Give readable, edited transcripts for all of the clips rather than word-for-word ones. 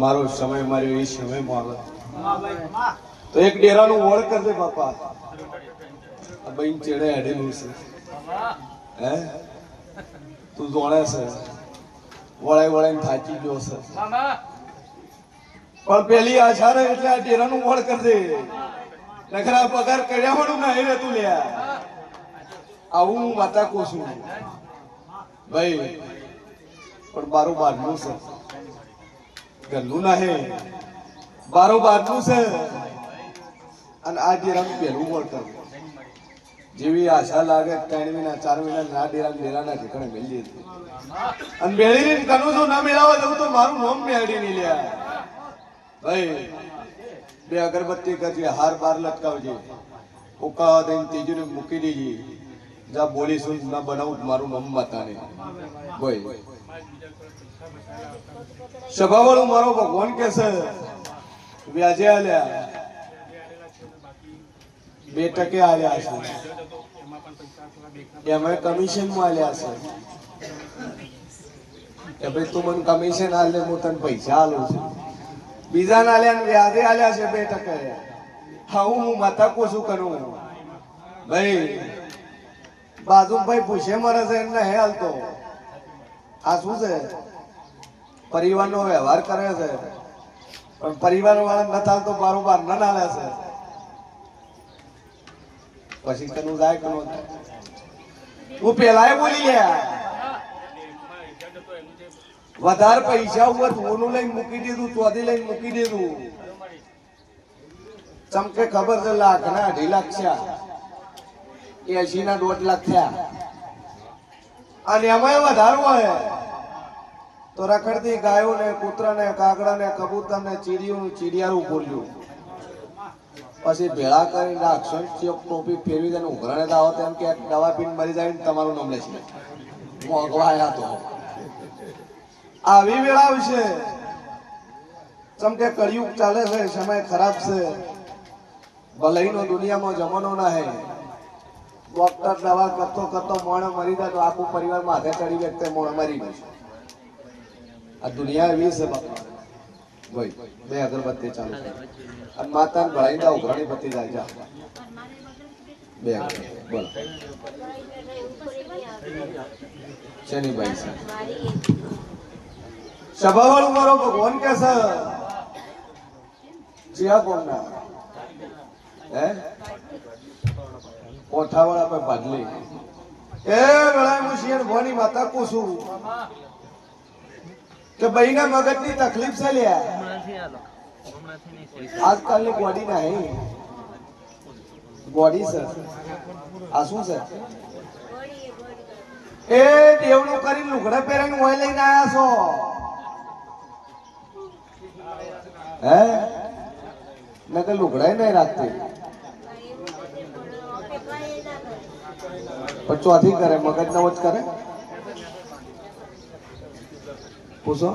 મારો સમય માર્યો એ સમયમાં આવે તો એક ડેરાનું વળ કરી દે બાપા. બહેન ચેડે હેડેલું છે હે તું જોણે છે વળાઈ વળાઈને થાકી ગયો છે પણ પેલી આશા રહે એટલે આ ડેરાનું વળ કરી દે. નખરા પગાર કર્યા વાળું નહીં રહેતું લ્યા. આવું હું વાતા કહું છું ભાઈ. પણ બારું બારનું છે ઘરનું નહીં બારું બારનું છે. અને આ ડેરાનું પહેલું વળ કરવું જેવી આશા લાગે 3 મહિના 4 મહિના ના ડેરાના ઠેકાણે મેળવી હતી અને મેળવીને કનું છું ના મેળવવા દઉં તો મારું નામ મેળવી નહીં લ્યા ભાઈ. 2 અગરબત્તી કરજે હાર બાર લટકાવજે ઉકા દઈને ત્રીજું મૂકી દેજે. જા બોલીશું ના બનાવું મારું નામ માતા નહીં ભાઈ. સભાવાળું મારો ભગવાન કે છે વ્યાજે આલ્યા 2% આલ્યા છે એમાં કમિશન માં આલ્યા છે કે ભાઈ તું મને કમિશન આલે હું તને પૈસા આલું છું. બીજા ના આલ્યા વ્યાજે આલ્યા છે 2%. હા હું માતા કોશું કરું ભાઈ. બાજુ ભાઈ પૂછે મરે છે એમને હે હાલતો આ શું છે પરિવારનો વ્યવહાર કરે છે પણ પરિવાર વાળા ન થાલતો બારોબાર ન નાલે છે. પછી કનું જાય કનું હું પેલા બોલી ગયા વધારે પૈસા ઉપર ઓનું લઈને મૂકી દીધું ચોથી લઈને મૂકી દીધું. ચમકે ખબર છે 1 લાખ ના 2.5 લાખ થયા 80 ના 1.5 લાખ થયા. અને એમાં વધારો હોય તો રખડતી ગાયો ને કૂતરા ને કાગડા ને કબૂતર ને ચીડિયારું બોલ્યું. પછી ભેળા કરી નાખશો ટોપી ફેરવી દે ઉઘરાણે આવો તેમ કે દવા પીને મરી જાય ને તમારું નામ લેશે મોગવાયા તો આવી વેળા આવશે. ચમકે કળિયુગ ચાલે છે સમય ખરાબ છે ભલાઈનો દુનિયામાં જમાનો ના હે. ડોક્ટર દવા કરતો કરતો મોણ મરી જાય તો આખું પરિવાર માથે ચડી વ્યક્તિ મોણ મરી ગયું. આ દુનિયા એવી છે બાપા ભાઈ. 2 અગરબત્તી ચાલુ અને માતાને ભળાઈ દા ઉઘરાણી પતી જાય જા 2 અગરબત્તી બોલો શેની ભાઈ છે સભાવાળું મારો ભગવાન કે છે જીયા કોમના હે કોઠાવાળા પર ભાડલી એ વેળા હું શિયર ભવાની માતા પૂછું કે બહેના મગજની તકલીફ છે લ્યા. આજકાલની બોડી નહીં બોડી છે આ શું છે એ દેવનું કરી લુગડા પહેરીને ઓય લઈને આયા છો હે નકે લુગડા નહીં રાખતી પણ ચોથી કરે મગજ ના વચ કરે પૂછો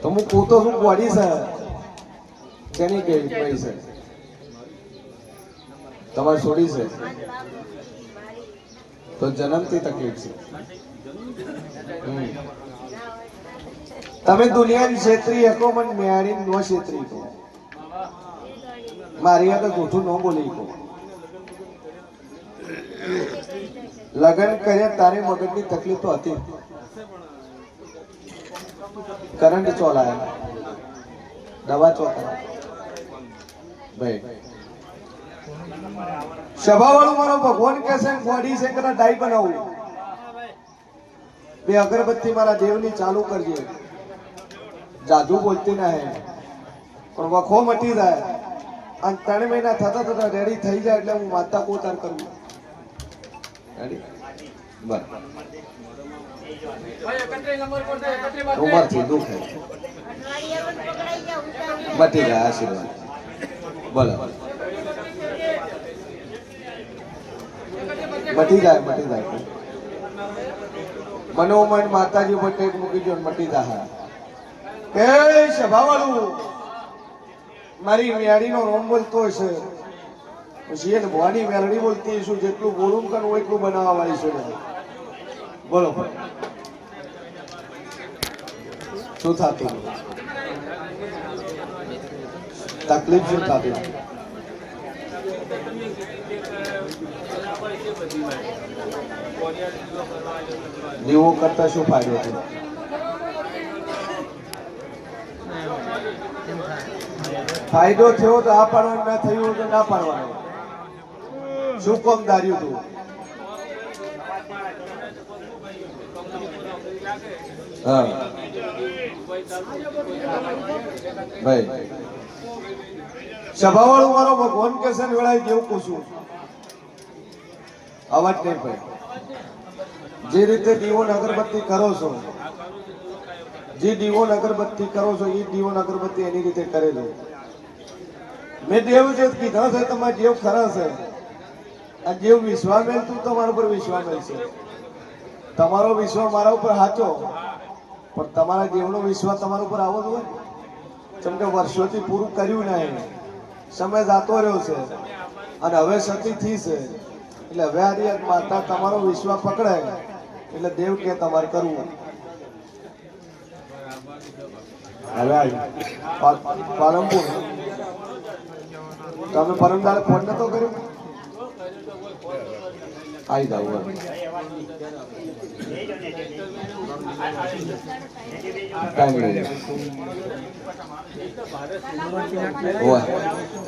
તો હું પૂતો શું બોડી છે તેની કેવી કઈ છે તમારે છોડી છે તો જન્મથી તકલીફ છે. તમે દુનિયાની છેતરી હકો મને મેળી નો છેતરી કહો મારી આગળ જૂઠું ન બોલી કહો. લગ્ન કર્યા તારી મગજની તકલીફ તો હતી કરંટ ચોલાયા દવા ચોકા ભાઈ. સભાવાળું મારો ભગવાન કે છે બોડી છે કરા ડાઈ બનાવું 2 અગરબત્તી મારા દેવની ચાલુ કરજે. જાદુ બોલતી ના હે પણ વખો મટી જાય અને 3 મહિના થતા થતા રેડી થઈ જાય એટલે હું માતા કોતાર કરું રેડી બરાબર. ઉંમરથી દુઃખ મટી જાય આશીર્વાદ બોલો મટી જાય મનોમન માતાજી ઉપર ટેક મૂકી દો મટી જાય. એ સભાવાળું મારી મેળીનો રોમ બોલતો હશે પછી એને ભવાની મેળડી બોલતી હશું જેટલું બોલું કરું એટલું બનાવવા વાળી છે બોલો શું થતું તકલીફ શું થતી દીવો કરતા શું ફાયદો થયો ફાયદો થયો તો આ પાડવાનું ના થયું તો ના પાડવાનું શું કામ ધાર્યું તું હા ભાઈ સભાવાળું મારો ભગવાન કે છે વેળાએ જેવું પૂછું અવાજ નહીં ભાઈ જે રીતે દીવો અગરબત્તી કરો છો જે દીવો અગરબત્તી કરો છો એ દીવો અગરબત્તી એની રીતે કરેલો મેં દેવ જે કીધા છે તમારે જેવ ખરા છે આ જેવ વિશ્વાસ મેલ તું તમારા ઉપર વિશ્વાસ મેલ છે તમારો વિશ્વાસ મારા ઉપર સાચો પણ તમારા જીવનો વિશ્વાસ તમારા ઉપર આવો જ હોય જેમ કે વર્ષોથી પૂરું કર્યું નહીં સમય જાતો રહ્યો છે અને હવે સતી થઈ છે એટલે હવે આ માતા તમારો વિશ્વાસ પકડાય એટલે દેવ કે તમારે કરવું હવે પાલનપુર તમે પરમદાડે ફોન નતો કર્યો આવી જાવ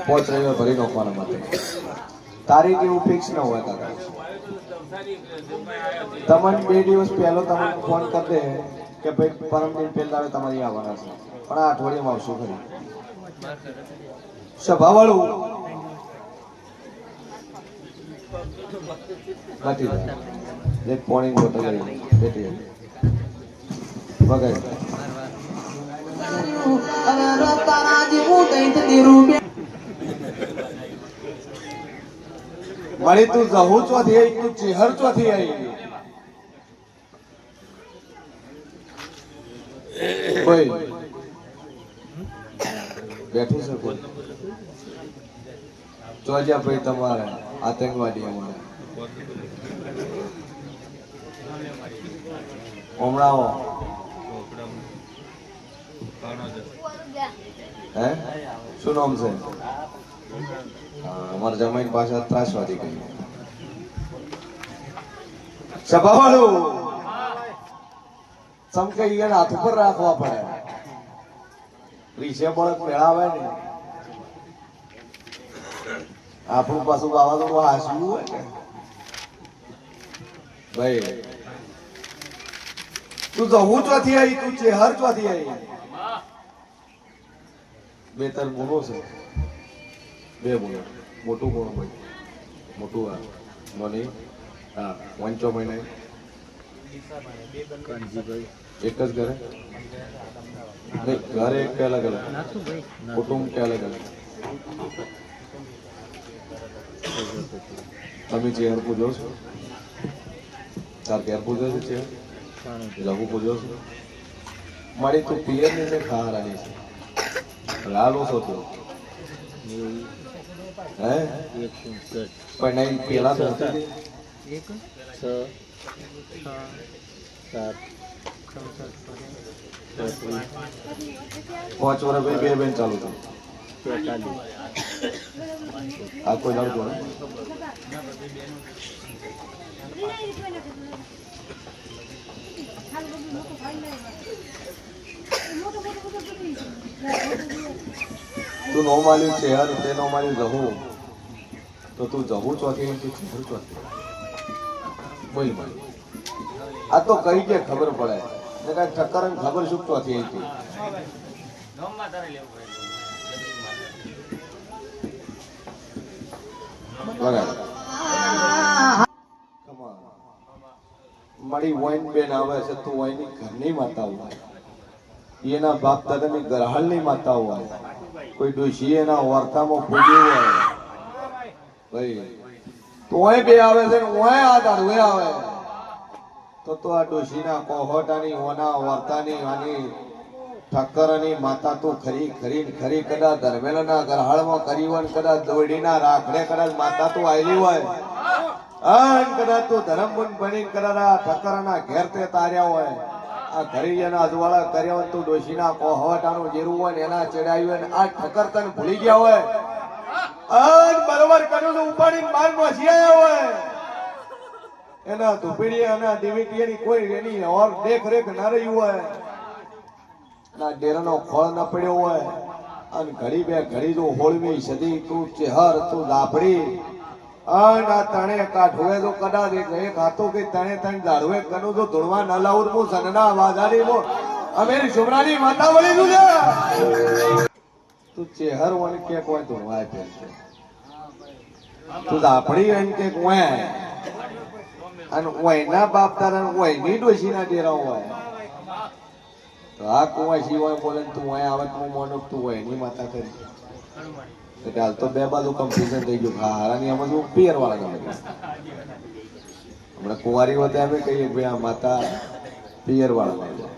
પોચ રવિવાર ભરી નાખવાના માટે તારીખ એવું ફિક્સ ન હોય કાકા તમને 2 દિવસ પહેલો તમને ફોન કરી દે કે ભાઈ પરમ દિન પહેલા તમારી આવવાના છે પણ આ અઠવાડિયામાં આવશું ખરી સભાવાળું નથી એક પોણી બોટલ લઈ બેટી વગર મળી તું જહુ ચોથી આવી તું ચેહર ચોથી આવી કોઈ બેઠું છે કોઈ ચોજ્યા ભાઈ તમારે આતંકવાદી અમારે હમણાં હે શું નામ છે અમારા જમાઈ પાસે ત્રાસવાદી કહ્યું સભાવાળું સમકે એને હાથ ઉપર રાખવા પડે રીસે બળદ મેળાવે ને આપણું પાછું વાવાઝોડું હાસવું હોય ને ભાઈ તું જવું ચોથી આવી તું ચેહર ચોથી આવી બે તર ગુનો છે બે ગુનો મોટું ગુણ ભાઈ મોટું આ નોની હા વંચો મહિને એક જ ઘરે નહીં ઘરે એક કે અલગ અલગ કુટુંબ કે અલગ અલગ તમે ચેહર પૂજો છો તાર ઘેર પૂજો છે ચેહર લઘુ પૂજો છો મારી તું પિયર ની મેં ખાવાની છે લાલો છો તું હે પણ નહીં પેલા તો હતી 1 6 7 5 વર્ષ બે બેન ચાલુ થયું આ કોઈ લડતો ને તું નો માલ્યું છે યાર તે નો માલ્યું જહું તો તું જહું ચોથી તું ચેહર ચોથી બોલ બોલ આ તો કઈ કે ખબર પડે ને કઈ ટક્કર ખબર શું ચોથી હતી બરાબર મારી વાઈન બેન આવે છે તો વાઈની ઘરની માતા હોય એના બાપ દાદાની ગરહાલની માતા હોય કોઈ ડોશી એના વાર્તામાં પૂજ્યું હોય ભાઈ તોય બે આવે છે ને ઓય આ દાડવે આવે તો આ ડોશીના કોહટાની ઓના વાર્તાની આની ઠક્કરની માતા તો ખરી ખરી ખરી કદાચ ધર્મેલના ગરહાળમાં કરી હોય કદાચ દોડીના રાખડે કદાચ માતા તો આવેલી હોય કદાચ તો ધરમબુન બની કદાચ આ ઠક્કરના ઘેર તે તાર્યા હોય આ ઘરી એના અજવાળા કર્યા હોય તું ડોશીના કોહવટાનું જેરું હોય ને એના ચડાયું હોય ને આ ઠકર તને ભૂલી ગયા હોય અન બરોબર કર્યું તો ઉપાડીને બહાર નોસી આવ્યા હોય એના ધુપીડી અને દિવીટીની કોઈ એની ઓર દેખરેખ ના રહી હોય ના ડેરાનો ખોળ ન પડ્યો હોય અને ઘડી બે ઘડી તો હોળવી સદી તું ચેહર તું દાભડી અને આ તણે કાઠવે તો કદાચ એક હાથો કે તણે તણ દાડવે કનું તો ધોળવા ન લાવું હું સનના વાદારી મો અમેરી છોકરાની માતા વળી તું લે તું ચેહર વન કે કોઈ ધોળવા કે તું દાભડી એમ કે કોઈ અને ઓયના બાપ તારા ઓયની ડોશીના ડેરા હોય આ કુવાય શિવાય બોલે તું હોય આવત હું મોનો તું હોય એની માતા કરી એટલે હાલ તો બે બાજુ કન્ફ્યુઝન થઈ ગયું હારાની આમાં શું પિયર વાળા ગમે હમણાં કુંવારી વખતે અમે કહીએ ભાઈ આ માતા પિયર વાળા ગમે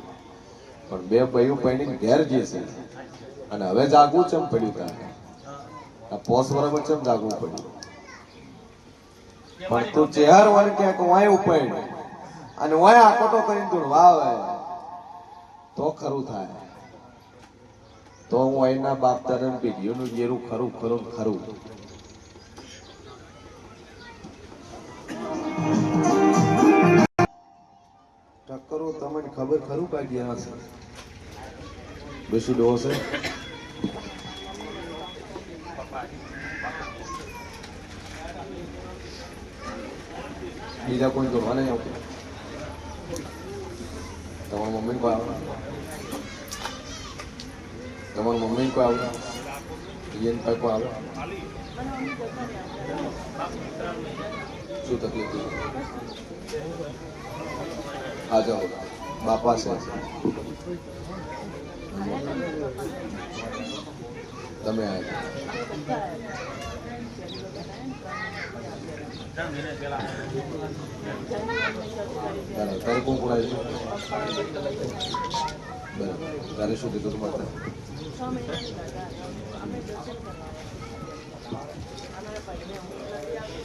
પણ બે ભાઈઓ પૈણી ઘેર જશે અને હવે જાગવું ચમ પડ્યું તારે આ પોસ વરાબર ચમ જાગવું પડ્યું પણ તું ચેહર વર ક્યાંક વાય ઉપાડ અને વાય આકોટો કરીને તું વાવે તો ખરું થાય તો હું એના બાપ તારા પેઢીઓનું જેરું ખરું ખરું ખરું ટક્કરો તમને ખબર ખરું કાઢી હશે બેસી ડો છે બીજા કોઈ જોવા નહીં આવતું તમારા મમ્મી કોઈ આવે તમારી મમ્મી કોઈ આવે ઈયન ભાઈ કોઈ આવે શું તકલીફ આ જાઓ બાપા છે તમે આવ્યા તારે કોણ કોણ આવ્યું બરાબર તારે શું કીધું તમારે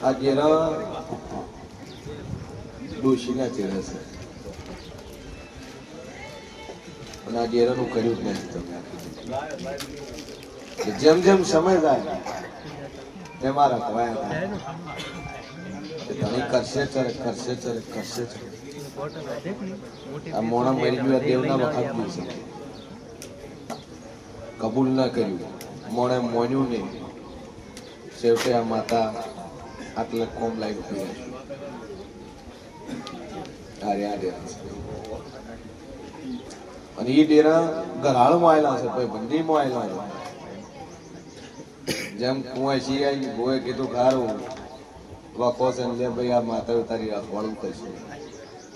આ ઘેરા ડોશીના ચહેરા છે અને આ ઘેરાનું કર્યું જ નથી તમે જેમ જેમ સમય જાય તેમ મારા કવાયા થાય તમે કરશે ચરે કરશે ચરે કરશે ચરે આ મોણા મરી ગયું દેવના વખત ગયું છે કબૂલ ના કર્યું મોણે મોન્યું નહીં છેવટે આ માતા આટલે કોમ લાઈન થઈ અને એ ડેરા ગરાળમાં આવેલા છે ભાઈ બંદીમાં આવેલા છે જેમ કુંવાય શિયાઈ ગોએ કીધું ખારું વખો છે લે ભાઈ આ માતા તારી અખવાડું કરશે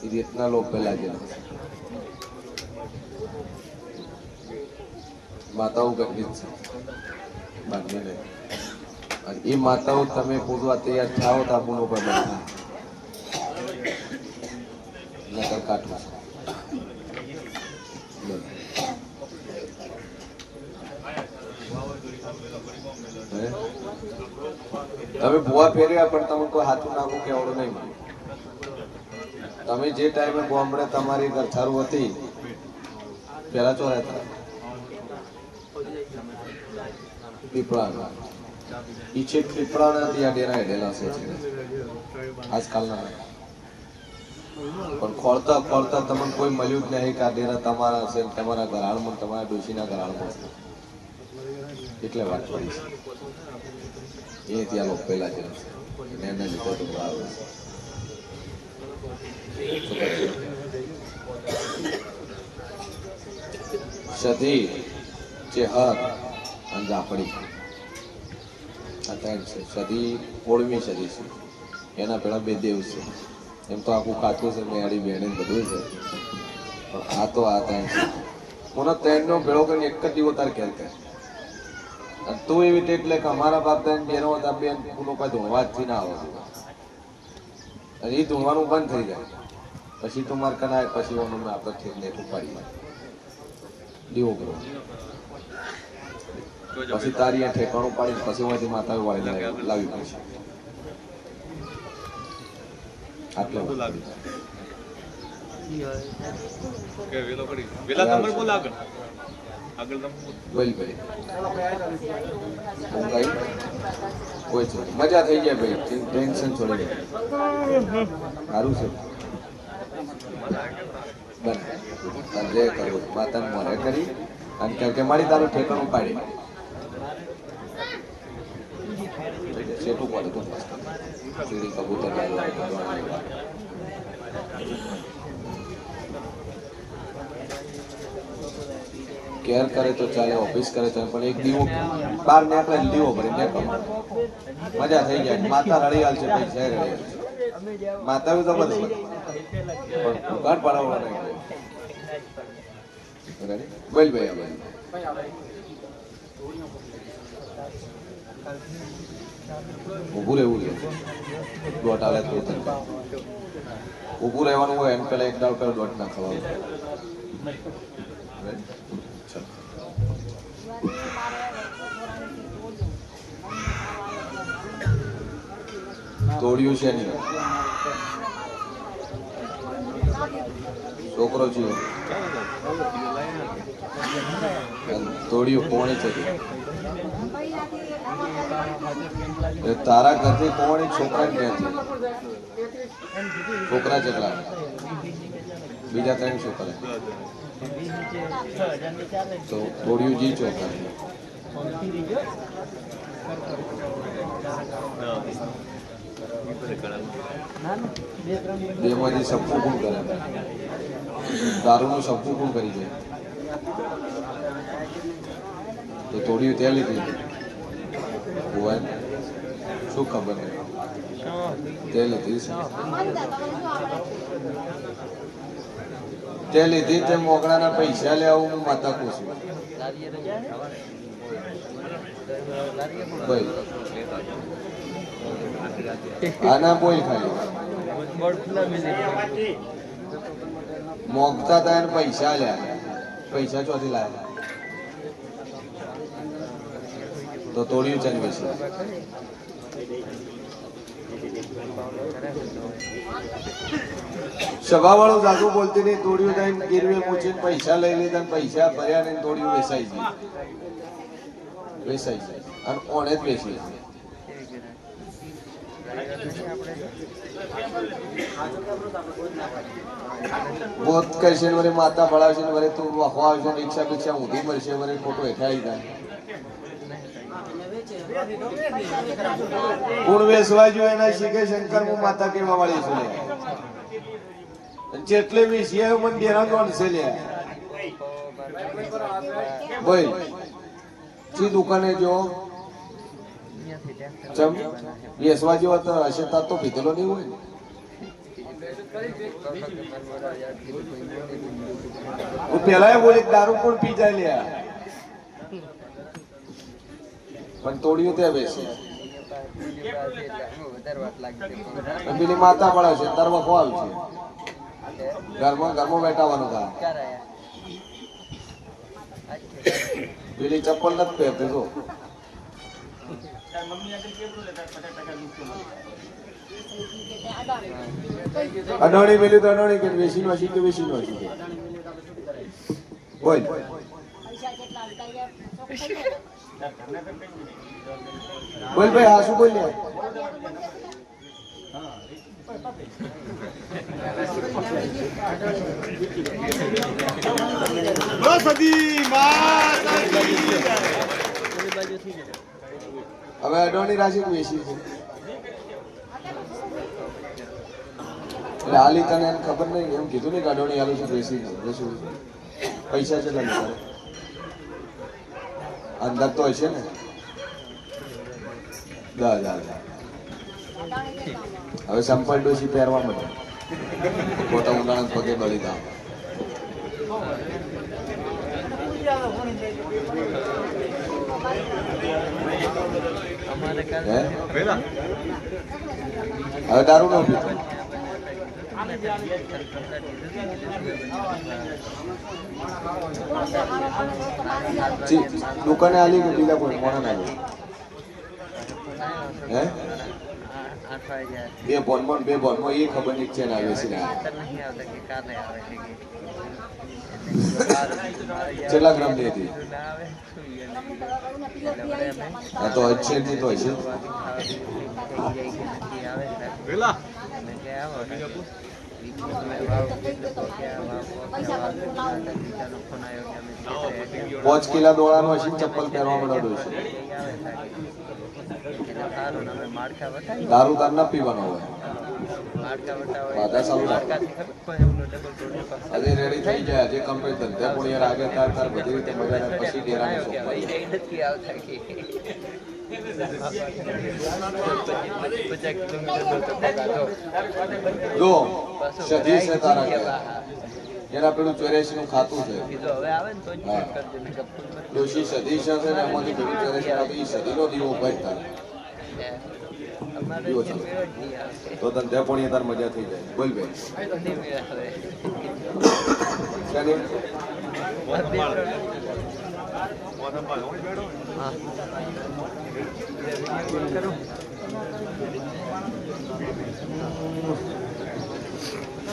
એ રીતના લોકો પેલા ગયેલા માતાઓ કરવી જ છે બાકી નહીં અને એ માતાઓ તમે પૂછવા તૈયાર થાઓ તો આપણું પર બધા નકર કાઢવું તમે ભૂવા ફેર્યા પણ તમે કોઈ હાથું નાખું કે આવડું નહીં તમે જે ટાઈમે ગામડે તમારી ઘરથારું હતી પેલા ચો રહેતા પીપળા ઈચ્છે પીપળાના ત્યાં ડેરા હેડેલા છે આજકાલના પણ ખોળતા ખોળતા તમને કોઈ મળ્યું જ નહીં કે આ ડેરા તમારા હશે તમારા ઘરાળમાં તમારા ડોશીના ઘરાળમાં હશે એટલે વાત પડી છે એ ત્યાં લોકો પહેલા જેમ છે એને લીધે તો આવે છે સધી ચેહર અને જાફડી આ ત્રણ છે સધી ઓળમી સદી છે એના પેલા બે દેવ છે એમ તો આખું કાચું છે મેળી બેણી બધું છે પણ આ તો આ ત્રણ છે મને ત્રણનો ભેળો કરીને એક જ દીવો તાર ખેર કરે તું એવી રીતે એટલે કે અમારા બાપ દાદા બેનો હતા બેન તું કોઈ ધૂણવા જ ના આવે અને એ ધૂણવાનું બંધ થઈ જાય પછી તું માર કનાય પછી આપણે ઠેકને ઉપાડી દીવો કરો પછી તારી આ ઠેકાણું પાડી પછી હું માતા વાળી લાવી પડશે આટલે મજા થઈ જાય ભાઈ, ટેન્શન છોડી દે. સારું છે જે કરું માતા મોરે કરી અને કે મારી તારું ઠેકાણું પાડી સેટું પડે તું ચીડી કબૂતર કેર કરે તો ચાલે, ઓફિસ કરે તો પણ એક દીવો બહાર નીકળે દીવો ભરી નીકળો મજા થઈ જાય. માતા રળિયાલ છે ભાઈ, છે રળિયાલ માતા બી જબરદસ્ત પણ દુકાન પાડવા નહીં. બોલ ભાઈ ભાઈ ઊભું રહેવું છે, દોટ આવે તો ઊભું રહેવાનું હોય એમ પેલા એક દાવ પેલા દોટ ના ખવાનું. તોડ્યું છે નહીં છોકરો છે તોડ્યું કોણે છે તારા ઘરથી કોણ છોકરા ક્યાંથી છોકરા કેટલા બીજા 3 છોકરા તો તોડ્યું જી છોકરા બેમાંથી સપનું કોણ કરે દારૂનું સપનું કોણ કરી દે તો તોડ્યું ત્યાં લીધી શું ખબર નહીં તે લીધી તે લીધી તે મોકળાના પૈસા લે આવું હું માતા ખુશું ભાઈ આના બોલ ખાલી મોગતા હતા એને પૈસા લ્યા પૈસા ચોથી લાવ્યા તો તોડ્યું છે ને પછી સભા વાળું જાગુ બોલતી નહીં તોડ્યું જઈને ગીરવે મૂકીને પૈસા લઈ લીધા પૈસા ભર્યા ને તોડ્યું વેસાઈ જાય અને ઓને જ બેસી બોધ કરશે ને વરે માતા ભળાવશે ને વરે તું વખવા આવશે રિક્ષા બિક્ષા ઊંધી મળશે વરે ખોટો હેઠાઈ જાય ગુણ વેસવા જોઈએ એના શીખે શંકર હું માતા કેવા વાળી છું જેટલે બી શિયા મને ડેરા ગણશે લે બોલ ચી દુકાને જો ચમ વેસવા જેવો તો હશે તાર તો પીધેલો નહીં હોય હું પેલા બોલી દારૂ પણ પી જાય લ્યા પણ તોડ્યું ત્યાં બેસી પેલી માતા પડે છે તાર વખો આવશે ઘરમાં બેઠાવાનું કામ પેલી ચપ્પલ નથી પહેરતી જો અડોણી પેલી તો અડોણી કે વેસી નો કે વેસી નો બોલ બોલ ભાઈ હા શું બોલ હવે અડોણી રાશિ વેસી છે એટલે હાલી તને ખબર નહીં એમ કીધું ને કે અડોણી હાલું છે વેસી વેસી પૈસા છે લીધા અંદર તો હશે ને 10,000 હવે સંપલ ડોસી પહેરવા માટે ખોટા ઉનાળા પગે બળી દા હવે દારૂ નો પીતો દુકાને આલી કે બીજા કોઈ મોણા ના હે બે બોનમાં બે બોનમાં એ ખબર નહીં છે ને આવે છે કેટલા ગ્રામ ની હતી હા તો હશે થી તો હશે પાંચ કિલા દોડાનો હશે ચપ્પલ પહેરવા મળ્યો છે દારૂ તાર ના પીવાનો હોય આજે રેડી થઈ જાય આજે કમ્પ્લીટ ધંધે પણ યાર આગળ તાર બધી રીતે મજા પછી ડેરાની જો સધી છે તારા એના પેલું 84 નું ખાતું છે ડોશી સધી છે ને એમાંથી પેલું 84 સદીનો દીવો ભરતા તો ધંધે પણ તાર મજા થઈ જાય બોલ ભાઈ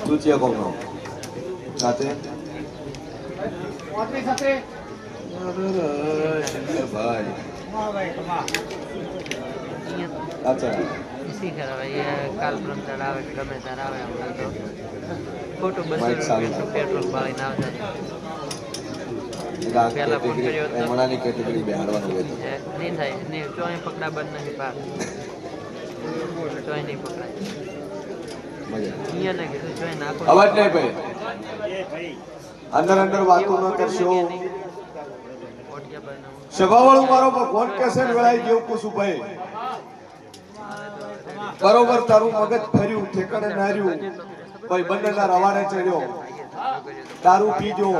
તું છે કોણ સાથે ભાઈ અચ્છા કાલ પ્રમ આવે ગમે ત્યારે આવે હમણાં તો ખોટું 200 રૂપિયા પેટ્રોલ પાડીને આવતા પહેલા ફોન કર્યો હતો મણાની કેટેગરી બેહાડવાનું હોય નહીં થાય નહીં ચોય પકડા બંધ નહીં પાક ચોય નહીં પકડાય અહીંયા ને કીધું ચોય નાખો અવાજ નહીં ભાઈ અંદર અંદર વાતો ન કરશો સભાવાળું મારો ફોન કેસેટ વેળાઈ જેવું પૂછું ભાઈ બરોબર તારું મગજ ફર્યું ઠેકાણે નાર્યું ભાઈ બંનેના રવાડે ચડ્યો દારૂ પીજો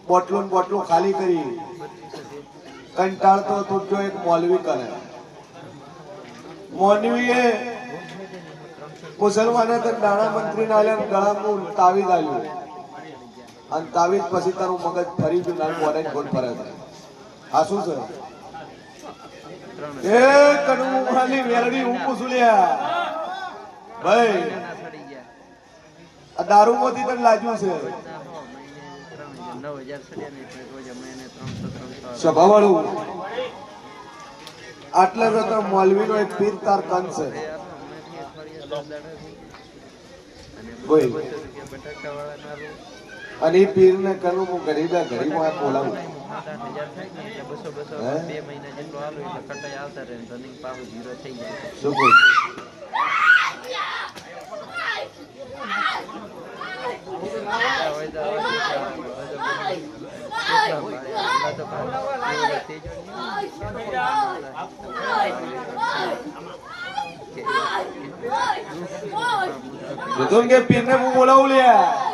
બોટલો ખાલી કરી કંટાળતો તો જો એક મૌલવી કરે મૌલવીએ મુસલમાને તો નાણા મંત્રી ના ગળામાં તાવીજ આલ્યું અને તાવીજ પછી તારું મગજ ફરી ગયું નાનું ઓરેન્જ ગોળ ફરે છે આ શું છે એ કડવું ખાલી વેરડી હું પૂછું લ્યા ભાઈ આ દારૂ માંથી તને લાગ્યું છે સભાવાળું આટલે તો મૌલવી નો એક પીર તાર કન છે અને એ પીર ને કનું હું ગરીબ માં બોલાવું શું કહું કીધું કે પીર ને હું બોલાવું લ્યા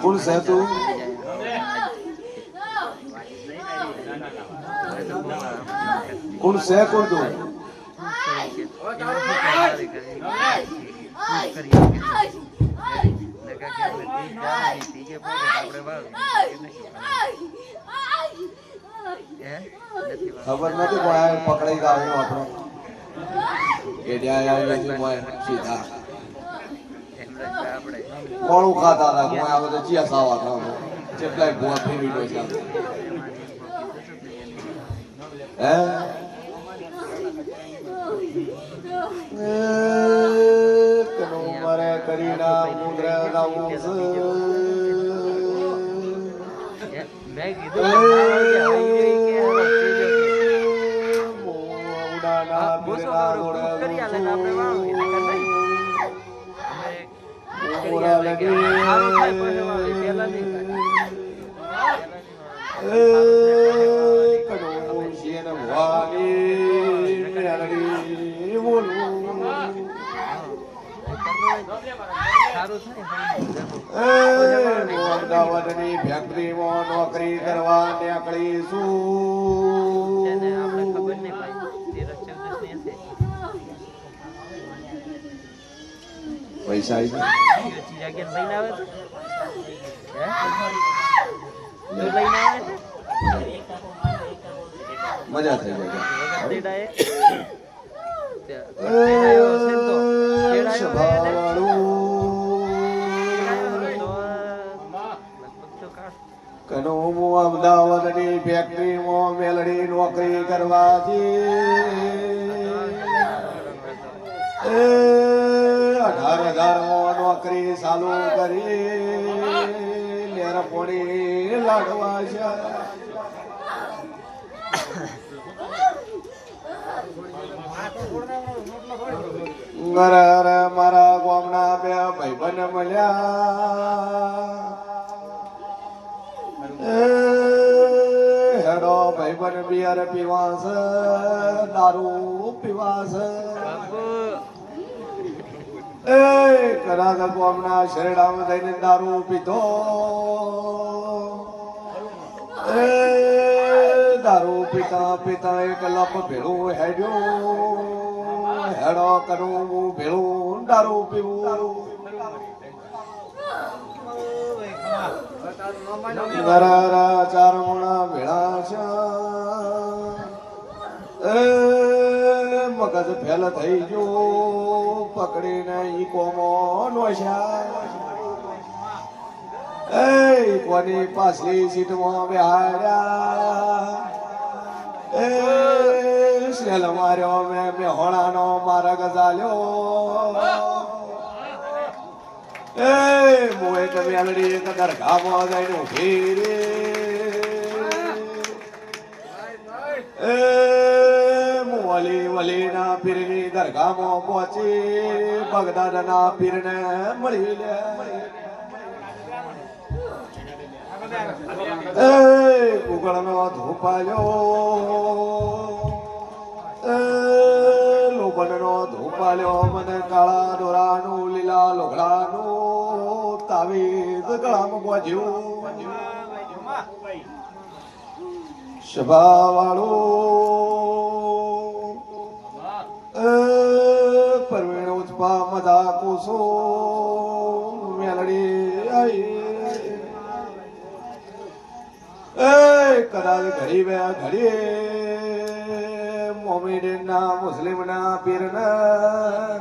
કોણ છે તું કોણ છે કોણ તું ખબર નથી કોઈ પકડાઈ ગયો આપણો કે સીધા કોળું ખાતા હતા કોઈ આવે તો ચિયા સાવા ખાવા કેટલાય ભૂવા ફેરવી દો છે મારે કરી ના મુદ્રા લાવું સારું થાય અમદાવાદની ફેક્ટરીમાં નોકરી કરવા નીકળીશું. તેને આપણે ખબર નહીં ભાઈ 13-14 ની હશે. પૈસા આવી ગયા? ચિરાગીર લઈને આવે છે હે તું લઈને આવે છે મજા થઈ જાય. તેડાએ તેડાયો છે તો તેડાયો કનો હું અમદાવાદની ફેક્ટરીમાં મેલડી નોકરી કરવા જઈએ. 18,000 નોકરી ચાલુ કરી લેર પોણી લાડવા છે. મારા ગામના બે ભાઈબંધ મળ્યા. હેડો ભાઈબંધ બિયર પીવાસ, દારૂ પીવાસ. કદાચ ગામના શેરડામાં જઈને દારૂ પીધો. દારૂ પીતા પીતા એક લપ ભેળું હેડ્યું. હેડો કરું હું ભેળું દારૂ પીવું. ગરારા ચાર મોણા ભેળા છે. મગજ ફેલ થઈ ગયો. પકડીને ઈ કોમો નોશ્યા. કોની પાછલી સીટમાં બેહાડ્યા. સેલ માર્યો મેં હોણાનો માર્ગ ચાલ્યો. હું એક મેલડી એક દરગાહમાં જઈને ઉભી રે. હું વલીના પીરની દરગાહમાં પહોંચી બગદાદના પીરને મળી લે. ગુગળનો ધૂપાલ્યો. લોબનનો ધૂપાલ્યો. મને કાળા દોરાનું લીલા લોગડાનું તાવીજ ગળામાં બોજ્યું. સભા વાળું પરવીણ ઉચપા મજા કોસો મેલડી આવી. કદાચ ઘડી બે ઘડીએ મોમેડીનના મુસ્લિમના પીરના